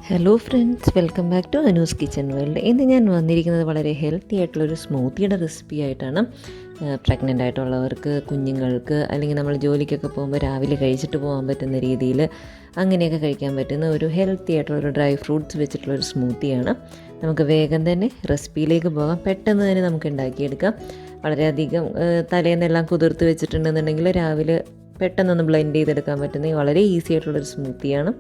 Hello friends, welcome back to Anu's kitchen world. ഇന്ന് ഞാൻ വന്നിരിക്കുന്നത് വളരെ ഹെൽത്തി ആയിട്ടുള്ളൊരു സ്മൂത്തിയുടെ റെസിപ്പി ആയിട്ടാണ്. പ്രഗ്നൻ്റ് ആയിട്ടുള്ളവർക്ക്, കുഞ്ഞുങ്ങൾക്ക്, അല്ലെങ്കിൽ നമ്മൾ ജോലിക്കൊക്കെ പോകുമ്പോൾ രാവിലെ കഴിച്ചിട്ട് പോകാൻ പറ്റുന്ന രീതിയിൽ അങ്ങനെയൊക്കെ കഴിക്കാൻ പറ്റുന്ന ഒരു ഹെൽത്തി ആയിട്ടുള്ളൊരു ഡ്രൈ ഫ്രൂട്ട്സ് വെച്ചിട്ടുള്ളൊരു സ്മൂത്തിയാണ്. നമുക്ക് വേഗം തന്നെ റെസിപ്പിയിലേക്ക് പോകാം. പെട്ടെന്ന് തന്നെ നമുക്ക് ഉണ്ടാക്കിയെടുക്കാം. വളരെയധികം തലേന്നെല്ലാം കുതിർത്ത് വെച്ചിട്ടുണ്ടെന്നുണ്ടെങ്കിൽ രാവിലെ പെട്ടെന്നൊന്ന് ബ്ലെൻഡ് ചെയ്തെടുക്കാൻ പറ്റുന്ന വളരെ ഈസി ആയിട്ടുള്ളൊരു സ്മൂത്തിയാണ്.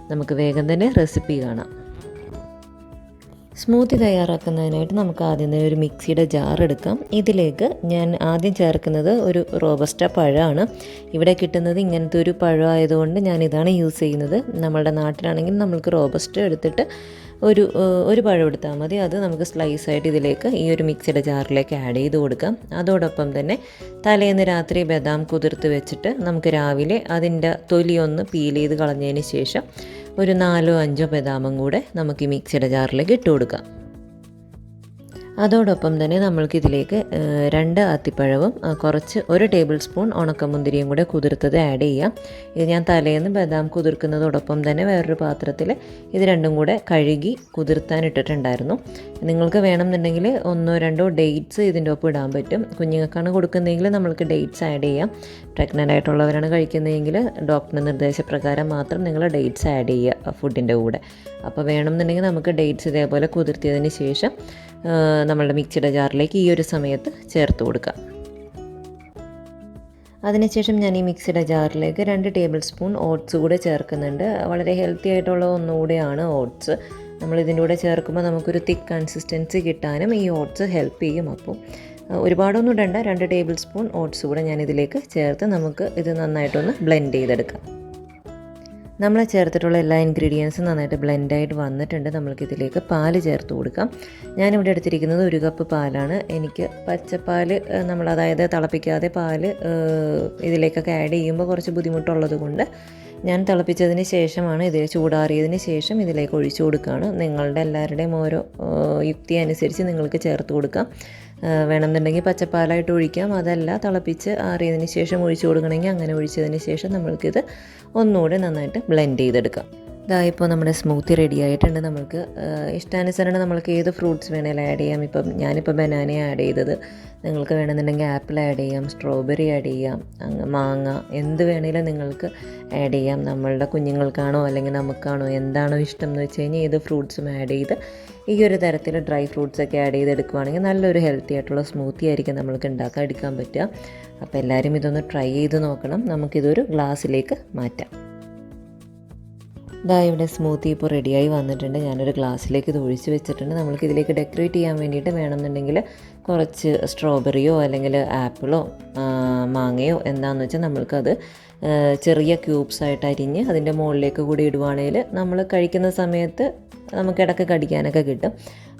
നമുക്ക് വേഗം തന്നെ റെസിപ്പി കാണാം. സ്മൂത്തി തയ്യാറാക്കുന്നതിനായിട്ട് നമുക്ക് ആദ്യം തന്നെ ഒരു മിക്സിയുടെ ജാർ എടുക്കാം. ഇതിലേക്ക് ഞാൻ ആദ്യം ചേർക്കുന്നത് ഒരു റോബസ്റ്റ പഴമാണ്. ഇവിടെ കിട്ടുന്നത് ഇങ്ങനത്തെ ഒരു പഴം ആയതുകൊണ്ട് ഞാനിതാണ് യൂസ് ചെയ്യുന്നത്. നമ്മളുടെ നാട്ടിലാണെങ്കിൽ നമ്മൾക്ക് റോബസ്റ്റ എടുത്തിട്ട് ഒരു പഴം എടുത്താൽ മതി. അത് നമുക്ക് സ്ലൈസായിട്ട് ഇതിലേക്ക് ഈ ഒരു മിക്സിയുടെ ജാറിലേക്ക് ആഡ് ചെയ്ത് കൊടുക്കാം. അതോടൊപ്പം തന്നെ തലേന്ന് രാത്രി ബദാം കുതിർത്ത് വെച്ചിട്ട് നമുക്ക് രാവിലെ അതിൻ്റെ തൊലി ഒന്ന് പീൽ ചെയ്ത് കളഞ്ഞതിന് ശേഷം ഒരു 4-5 ബദാമും കൂടെ നമുക്ക് ഈ മിക്സിയുടെ ജാറിലേക്ക് ഇട്ട് കൊടുക്കാം. അതോടൊപ്പം തന്നെ നമ്മൾക്കിതിലേക്ക് 2 അത്തിപ്പഴവും കുറച്ച് 1 ടേബിൾ സ്പൂൺ ഉണക്കമുന്തിരിയും കൂടെ കുതിർത്തത് ആഡ് ചെയ്യാം. ഇത് ഞാൻ തലേന്ന് ബദാം കുതിർക്കുന്നതോടൊപ്പം തന്നെ വേറൊരു പാത്രത്തിൽ ഇത് രണ്ടും കൂടെ കഴുകി കുതിർത്താൻ ഇട്ടിട്ടുണ്ടായിരുന്നു. നിങ്ങൾക്ക് വേണമെന്നുണ്ടെങ്കിൽ 1-2 ഡേറ്റ്സ് ഇതിൻ്റെ ഒപ്പം ഇടാൻ പറ്റും. കുഞ്ഞുങ്ങൾക്കാണ് കൊടുക്കുന്നതെങ്കിൽ നമ്മൾക്ക് ഡേറ്റ്സ് ആഡ് ചെയ്യാം. പ്രഗ്നൻ്റ് ആയിട്ടുള്ളവരാണ് കഴിക്കുന്നതെങ്കിൽ ഡോക്ടറുടെ നിർദ്ദേശപ്രകാരം മാത്രം നിങ്ങൾ ഡേറ്റ്സ് ആഡ് ചെയ്യുക ഫുഡിൻ്റെ കൂടെ. അപ്പോൾ വേണമെന്നുണ്ടെങ്കിൽ നമുക്ക് ഡേറ്റ്സ് ഇതേപോലെ കുതിർത്തിയതിന് ശേഷം നമ്മളുടെ മിക്സിയുടെ ജാറിലേക്ക് ഈ ഒരു സമയത്ത് ചേർത്ത് കൊടുക്കാം. അതിനുശേഷം ഞാൻ ഈ മിക്സിയുടെ ജാറിലേക്ക് 2 ടേബിൾ സ്പൂൺ ഓട്സ് കൂടെ ചേർക്കുന്നുണ്ട്. വളരെ ഹെൽത്തി ആയിട്ടുള്ള ഒന്നുകൂടെയാണ് ഓട്സ്. നമ്മൾ ഇതിൻ്റെ കൂടെ ചേർക്കുമ്പോൾ നമുക്കൊരു തിക്ക് കൺസിസ്റ്റൻസി കിട്ടാനും ഈ ഓട്സ് ഹെൽപ്പ് ചെയ്യും. അപ്പോൾ ഒരുപാടൊന്നും ഇടണ്ട, 2 ടേബിൾ സ്പൂൺ ഓട്സ് കൂടെ ഞാൻ ഇതിലേക്ക് ചേർത്ത് നമുക്ക് ഇത് നന്നായിട്ടൊന്ന് ബ്ലെൻഡ് ചെയ്തെടുക്കാം. നമ്മൾ ചേർത്തിട്ടുള്ള എല്ലാ ഇൻഗ്രീഡിയൻസും നന്നായിട്ട് ബ്ലെൻഡായിട്ട് വന്നിട്ടുണ്ട്. നമ്മൾക്കിതിലേക്ക് പാല് ചേർത്ത് കൊടുക്കാം. ഞാനിവിടെ എടുത്തിരിക്കുന്നത് 1 കപ്പ് പാലാണ്. എനിക്ക് പച്ചപ്പാൽ അതായത് തിളപ്പിക്കാതെ പാല് ഇതിലേക്കൊക്കെ ആഡ് ചെയ്യുമ്പോൾ കുറച്ച് ബുദ്ധിമുട്ടുള്ളത് കൊണ്ട് ഞാൻ തിളപ്പിച്ചതിന് ശേഷമാണ് ഇതിൽ ചൂടാറിയതിന് ശേഷം ഇതിലേക്ക് ഒഴിച്ചു കൊടുക്കുകയാണ്. നിങ്ങളുടെ എല്ലാവരുടെയും ഓരോ യുക്തി അനുസരിച്ച് നിങ്ങൾക്ക് ചേർത്ത് കൊടുക്കാം. വേണമെന്നുണ്ടെങ്കിൽ പച്ചപ്പാലായിട്ട് ഒഴിക്കാം. അതല്ല തിളപ്പിച്ച് ആറിയതിന് ശേഷം ഒഴിച്ചു കൊടുക്കണമെങ്കിൽ അങ്ങനെ ഒഴിച്ചതിന് ശേഷം നമ്മൾക്കിത് ഒന്നുകൂടെ നന്നായിട്ട് ബ്ലെൻഡ് ചെയ്തെടുക്കാം. ഇപ്പോൾ നമ്മുടെ സ്മൂത്തി റെഡി ആയിട്ടുണ്ട്. നമുക്ക് ഇഷ്ടാനുസരണം നമ്മൾക്ക് ഏത് ഫ്രൂട്ട്സ് വേണമെങ്കിലും ആഡ് ചെയ്യാം. ഞാനിപ്പോൾ ബനാന ആഡ് ചെയ്തത്. നിങ്ങൾക്ക് വേണമെന്നുണ്ടെങ്കിൽ ആപ്പിൾ ആഡ് ചെയ്യാം, സ്ട്രോബെറി ആഡ് ചെയ്യാം, മാങ്ങ, എന്ത് വേണമെങ്കിലും നിങ്ങൾക്ക് ആഡ് ചെയ്യാം. നമ്മളുടെ കുഞ്ഞുങ്ങൾക്കാണോ അല്ലെങ്കിൽ നമുക്കാണോ എന്താണോ ഇഷ്ടം എന്ന് വെച്ച് കഴിഞ്ഞാൽ ഏത് ഫ്രൂട്ട്സും ആഡ് ചെയ്ത് ഈ ഒരു തരത്തിൽ ഡ്രൈ ഫ്രൂട്ട്സൊക്കെ ആഡ് ചെയ്തെടുക്കുകയാണെങ്കിൽ നല്ലൊരു ഹെൽത്തി ആയിട്ടുള്ള സ്മൂത്തി ആയിരിക്കും നമ്മൾക്ക് എടുക്കാൻ പറ്റുക. അപ്പോൾ എല്ലാവരും ഇതൊന്ന് ട്രൈ ചെയ്ത് നോക്കണം. നമുക്കിതൊരു ഗ്ലാസ്സിലേക്ക് മാറ്റാം. ഇവിടെ സ്മൂത്തി ഇപ്പോൾ റെഡിയായി വന്നിട്ടുണ്ട്. ഞാനൊരു ഗ്ലാസ്സിലേക്ക് ഇത് ഒഴിച്ച് വെച്ചിട്ടുണ്ട്. നമ്മൾക്കിതിലേക്ക് ഡെക്കറേറ്റ് ചെയ്യാൻ വേണ്ടിയിട്ട് വേണമെന്നുണ്ടെങ്കിൽ കുറച്ച് സ്ട്രോബെറിയോ അല്ലെങ്കിൽ ആപ്പിളോ മാങ്ങയോ എന്താണെന്ന് വെച്ചാൽ നമ്മൾക്കത് ചെറിയ ക്യൂബ്സായിട്ട് അരിഞ്ഞ് അതിൻ്റെ മുകളിലേക്ക് കൂടി ഇടുവാണെങ്കിൽ നമ്മൾ കഴിക്കുന്ന സമയത്ത് നമുക്ക് ഇടയ്ക്ക് കടിക്കാനൊക്കെ കിട്ടും.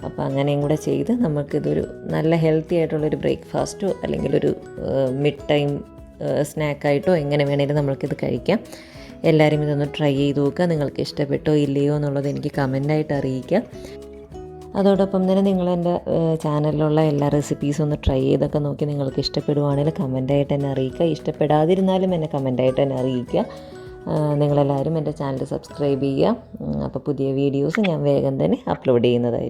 അപ്പോൾ അങ്ങനെയും കൂടെ ചെയ്ത് നമുക്കിതൊരു നല്ല ഹെൽത്തി ആയിട്ടുള്ളൊരു ബ്രേക്ക്ഫാസ്റ്റോ അല്ലെങ്കിൽ ഒരു മിഡ് ടൈം സ്നാക്കായിട്ടോ എങ്ങനെ വേണമെങ്കിലും നമ്മൾക്കിത് കഴിക്കാം. എല്ലാവരും ഇതൊന്ന് ട്രൈ ചെയ്ത് നോക്കുക. നിങ്ങൾക്ക് ഇഷ്ടപ്പെട്ടോ ഇല്ലയോ എന്നുള്ളത് എനിക്ക് കമൻ്റായിട്ട് അറിയിക്കുക. അതോടൊപ്പം തന്നെ നിങ്ങളെൻ്റെ ചാനലിലുള്ള എല്ലാ റെസിപ്പീസും ഒന്ന് ട്രൈ ചെയ്തൊക്കെ നോക്കി നിങ്ങൾക്ക് ഇഷ്ടപ്പെടുവാണെങ്കിൽ കമൻ്റായിട്ട് എന്നെ അറിയിക്കുക. ഇഷ്ടപ്പെടാതിരുന്നാലും എന്നെ കമൻ്റായിട്ട് എന്നെ അറിയിക്കുക. നിങ്ങളെല്ലാവരും എൻ്റെ ചാനൽ സബ്സ്ക്രൈബ് ചെയ്യുക. അപ്പോൾ പുതിയ വീഡിയോസ് ഞാൻ വേഗം തന്നെ അപ്ലോഡ് ചെയ്യുന്നതായിരിക്കും.